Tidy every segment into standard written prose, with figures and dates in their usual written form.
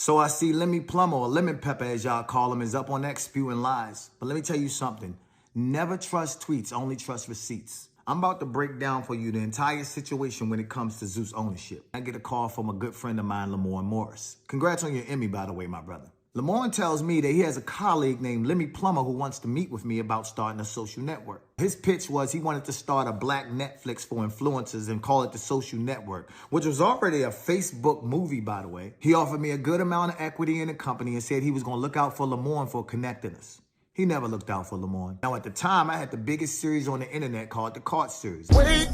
So I see Lemmy Plummer, or Lemon Pepper as y'all call him, is up on X spewing lies. But let me tell you something. Never trust tweets, only trust receipts. I'm about to break down for you the entire situation when it comes to Zeus ownership. I get a call from a good friend of mine, Lamorne Morris. Congrats on your Emmy, by the way, my brother. Lamorne tells me that he has a colleague named Lemmy Plummer who wants to meet with me about starting a social network. His pitch was he wanted to start a black Netflix for influencers and call it the Social Network, which was already a Facebook movie, by the way. He offered me a good amount of equity in the company and said he was going to look out for Lamorne for connecting us. He never looked out for Lamorne. Now, at the time, I had the biggest series on the internet called The Cart Series. Wait,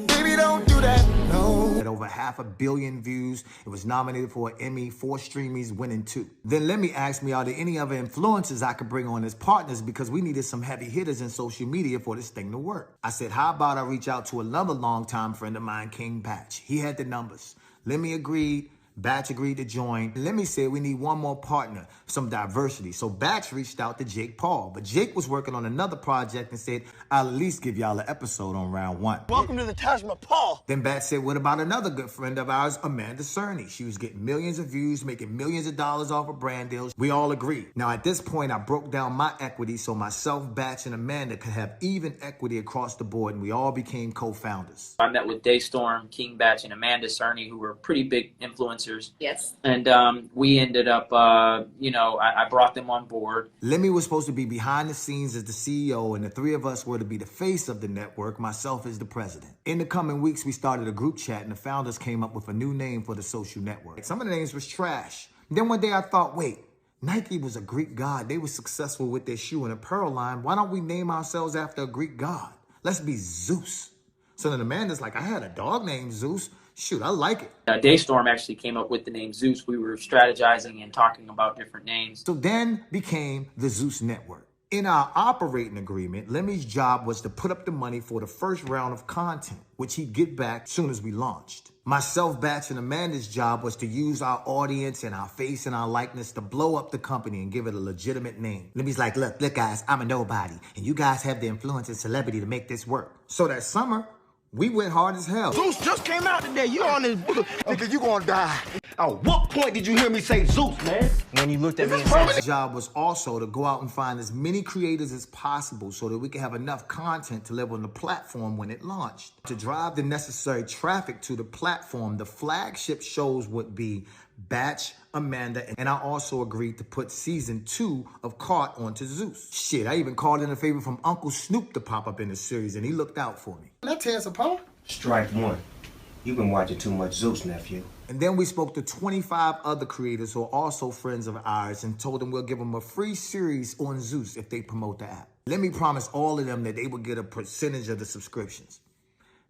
baby, don't do that, no. At over 500 million views, it was nominated for an Emmy, 4 Streamies, winning 2. Then Lemmy asked me, are there any other influencers I could bring on as partners because we needed some heavy hitters in social media for this thing to work. I said, how about I reach out to another longtime friend of mine, King Batch. He had the numbers. Lemmy agreed. Batch agreed to join. Lemmy said we need one more partner, some diversity. So Batch reached out to Jake Paul, but Jake was working on another project and said, I'll at least give y'all an episode on round 1. Welcome to the Taj Mahal. Then Batch said, what about another good friend of ours, Amanda Cerny? She was getting millions of views, making millions of dollars off of brand deals. We all agreed. Now at this point, I broke down my equity so myself, Batch, and Amanda could have even equity across the board, and we all became co-founders. I met with Daystorm, King Batch, and Amanda Cerny, who were pretty big influencers. Yes. And we ended up, I brought them on board. Lemmy was supposed to be behind the scenes as the CEO, and the 3 of us were to be the face of the network, myself as the president. In the coming weeks, we started a group chat, and the founders came up with a new name for the social network. Some of the names was trash. Then one day I thought, wait, Nike was a Greek god. They were successful with their shoe and apparel line. Why don't we name ourselves after a Greek god? Let's be Zeus. So then Amanda's like, I had a dog named Zeus. Shoot, I like it. Daystorm actually came up with the name Zeus. We were strategizing and talking about different names. So then became the Zeus Network. In our operating agreement, Lemmy's job was to put up the money for the first round of content, which he'd get back soon as we launched. Myself, Batch, and Amanda's job was to use our audience and our face and our likeness to blow up the company and give it a legitimate name. Lemmy's like, look guys, I'm a nobody, and you guys have the influence and celebrity to make this work. So that summer, we went hard as hell. Zeus just came out today. You on this nigga, you gonna die. At what point did you hear me say Zeus, man? When you looked at me and My said, job was also to go out and find as many creators as possible so that we could have enough content to live on the platform when it launched. To drive the necessary traffic to the platform, the flagship shows would be Batch, Amanda, and I also agreed to put season 2 of Cart onto Zeus. Shit, I even called in a favor from Uncle Snoop to pop up in the series, and he looked out for me. That tears apart. strike one. You've been watching too much Zeus, nephew. And then we spoke to 25 other creators who are also friends of ours and told them we'll give them a free series on Zeus if they promote the app. Lemmy promised all of them that they would get a percentage of the subscriptions.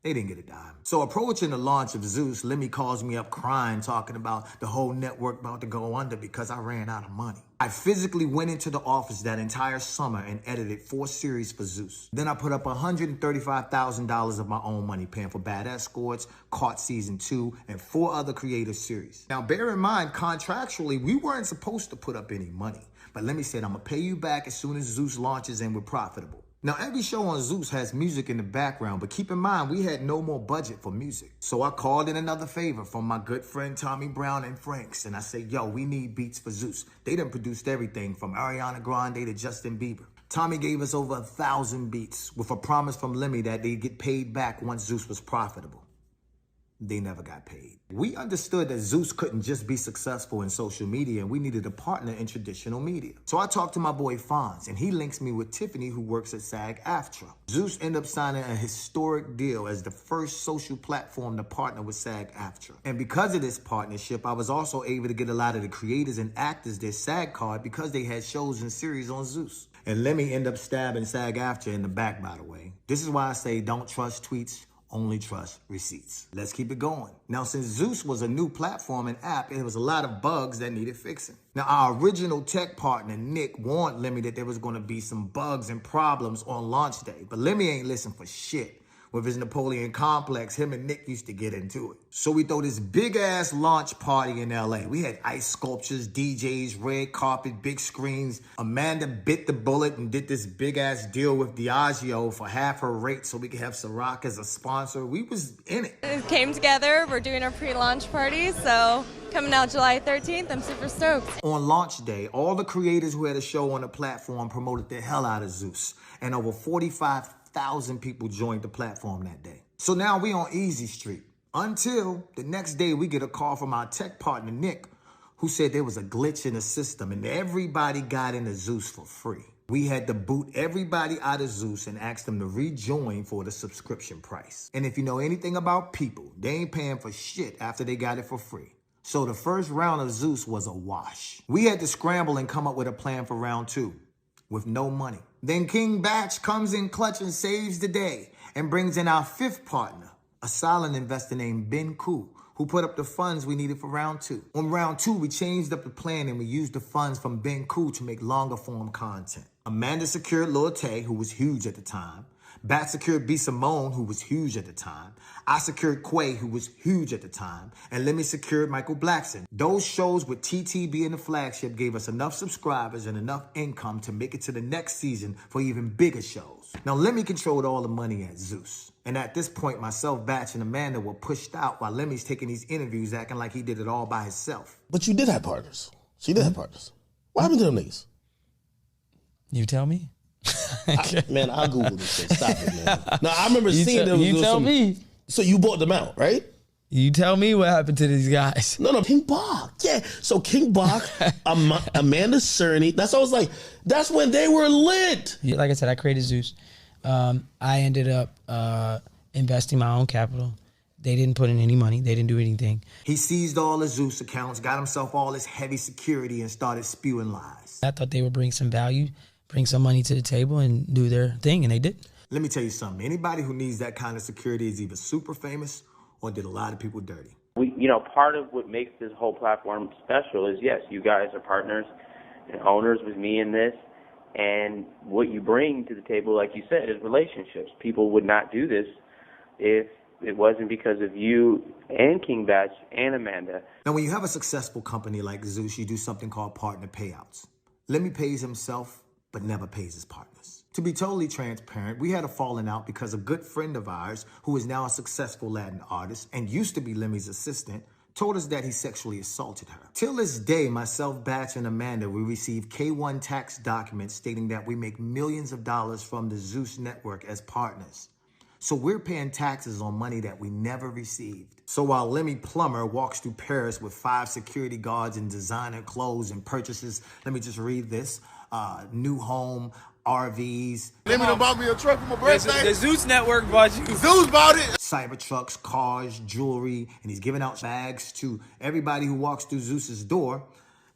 They didn't get a dime. So approaching the launch of Zeus, Lemmy calls me up crying, talking about the whole network about to go under because I ran out of money. I physically went into the office that entire summer and edited 4 series for Zeus. Then I put up $135,000 of my own money, paying for Bad Escorts, Caught Season 2, and 4 other creative series. Now, bear in mind, contractually, we weren't supposed to put up any money. But Lemmy said, I'm gonna pay you back as soon as Zeus launches and we're profitable. Now, every show on Zeus has music in the background, but keep in mind, we had no more budget for music. So I called in another favor from my good friend Tommy Brown and Franks, and I said, yo, we need beats for Zeus. They done produced everything from Ariana Grande to Justin Bieber. Tommy gave us over 1,000 beats with a promise from Lemmy that they'd get paid back once Zeus was profitable. They never got paid. We understood that Zeus couldn't just be successful in social media and we needed a partner in traditional media. So I talked to my boy Fonz and he links me with Tiffany who works at SAG-AFTRA. Zeus ended up signing a historic deal as the first social platform to partner with SAG-AFTRA. And because of this partnership, I was also able to get a lot of the creators and actors their SAG card because they had shows and series on Zeus. And Lemmy ended up stabbing SAG-AFTRA in the back, by the way. This is why I say don't trust tweets. Only trust receipts. Let's keep it going. Now, since Zeus was a new platform and app, there was a lot of bugs that needed fixing. Now, our original tech partner, Nick, warned Lemmy that there was going to be some bugs and problems on launch day, but Lemmy ain't listen for shit. With his Napoleon complex, him and Nick used to get into it. So we throw this big-ass launch party in LA. We had ice sculptures, DJs, red carpet, big screens. Amanda bit the bullet and did this big-ass deal with Diageo for half her rate so we could have Ciroc as a sponsor. We was in it. It came together. We're doing our pre-launch party, so coming out July 13th. I'm super stoked. On launch day, all the creators who had a show on the platform promoted the hell out of Zeus, and over 45,000 people joined the platform that day. So now we on Easy Street. Until the next day, we get a call from our tech partner, Nick, who said there was a glitch in the system and everybody got into Zeus for free. We had to boot everybody out of Zeus and ask them to rejoin for the subscription price. And if you know anything about people, they ain't paying for shit after they got it for free. So the first round of Zeus was a wash. We had to scramble and come up with a plan for round 2 with no money. Then King Batch comes in clutch and saves the day and brings in our 5th partner, a silent investor named Ben Koo, who put up the funds we needed for round 2. On round 2, we changed up the plan and we used the funds from Ben Koo to make longer form content. Amanda secured Lil Tay, who was huge at the time. Bat secured B. Simone, who was huge at the time. I secured Quay, who was huge at the time. And Lemmy secured Michael Blackson. Those shows with TT being the flagship gave us enough subscribers and enough income to make it to the next season for even bigger shows. Now, Lemmy controlled all the money at Zeus. And at this point, myself, Batch, and Amanda were pushed out while Lemmy's taking these interviews acting like he did it all by himself. But you did have partners. So you did have partners. What happened to them niggas? You tell me. Man, I'll Google this shit. Stop it, man. No, I remember seeing them. You tell me. So you bought them out, right? You tell me what happened to these guys. No, King Bach. Yeah. So King Bach, Amanda Cerny. That's I was like, that's when they were lit. Like I said, I created Zeus. I ended up investing my own capital. They didn't put in any money. They didn't do anything. He seized all the Zeus accounts, got himself all this heavy security, and started spewing lies. I thought they would bring some value, bring some money to the table, and do their thing, and they did. Let me tell you something. Anybody who needs that kind of security is either super famous or did a lot of people dirty. Part of what makes this whole platform special is, yes, you guys are partners and owners with me in this. And what you bring to the table, like you said, is relationships. People would not do this if it wasn't because of you and King Batch and Amanda. Now, when you have a successful company like Zeus, you do something called partner payouts. Lemmy pays himself, but never pays his partners. To be totally transparent, we had a falling out because a good friend of ours, who is now a successful Latin artist and used to be Lemmy's assistant, told us that he sexually assaulted her. Till this day, myself, Batch, and Amanda, we received K1 tax documents stating that we make millions of dollars from the Zeus network as partners. So we're paying taxes on money that we never received. So while Lemmy Plumber walks through Paris with 5 security guards in designer clothes and purchases, let me just read this, new home, RVs. Lemmy done bought me a truck for my birthday. The Zeus network bought you. Zeus bought it. Cybertrucks, cars, jewelry, and he's giving out bags to everybody who walks through Zeus's door.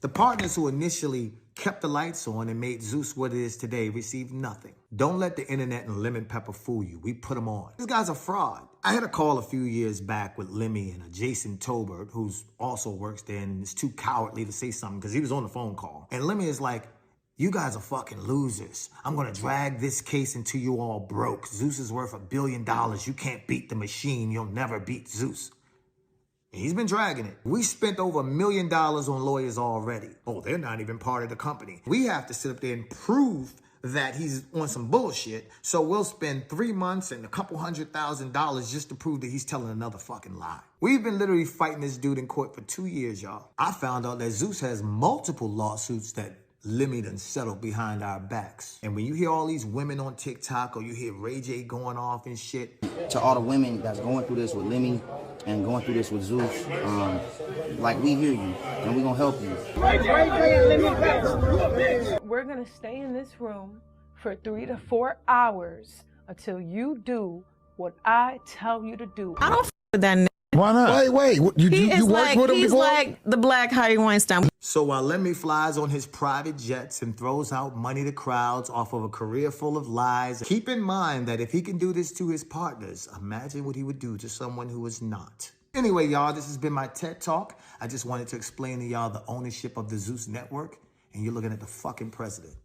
The partners who initially kept the lights on and made Zeus what it is today received nothing. Don't let the internet and lemon pepper fool you. We put them on. This guy's a fraud. I had a call a few years back with Lemmy and a Jason Tobert, who's also works there and is too cowardly to say something because he was on the phone call. And Lemmy is like, you guys are fucking losers. I'm gonna drag this case until you all broke. Zeus is worth $1 billion. You can't beat the machine. You'll never beat Zeus. And he's been dragging it. We spent over $1 million on lawyers already. Oh, they're not even part of the company. We have to sit up there and prove that he's on some bullshit. So we'll spend 3 months and a couple $100,000 just to prove that he's telling another fucking lie. We've been literally fighting this dude in court for 2 years, y'all. I found out that Zeus has multiple lawsuits that Lemmy done settled behind our backs. And when you hear all these women on TikTok or you hear Ray J going off and shit. To all the women that's going through this with Lemmy and going through this with Zeus, like, we hear you and we gonna help you. We're gonna stay in this room for 3 to 4 hours until you do what I tell you to do. I don't f with that nigga. Why not? Wait. You worked with him he's before? like the Black Harvey Weinstein. So while Lemmy flies on his private jets and throws out money to crowds off of a career full of lies, keep in mind that if he can do this to his partners, imagine what he would do to someone who is not. Anyway, y'all, this has been my TED Talk. I just wanted to explain to y'all the ownership of the Zeus network, and you're looking at the fucking president.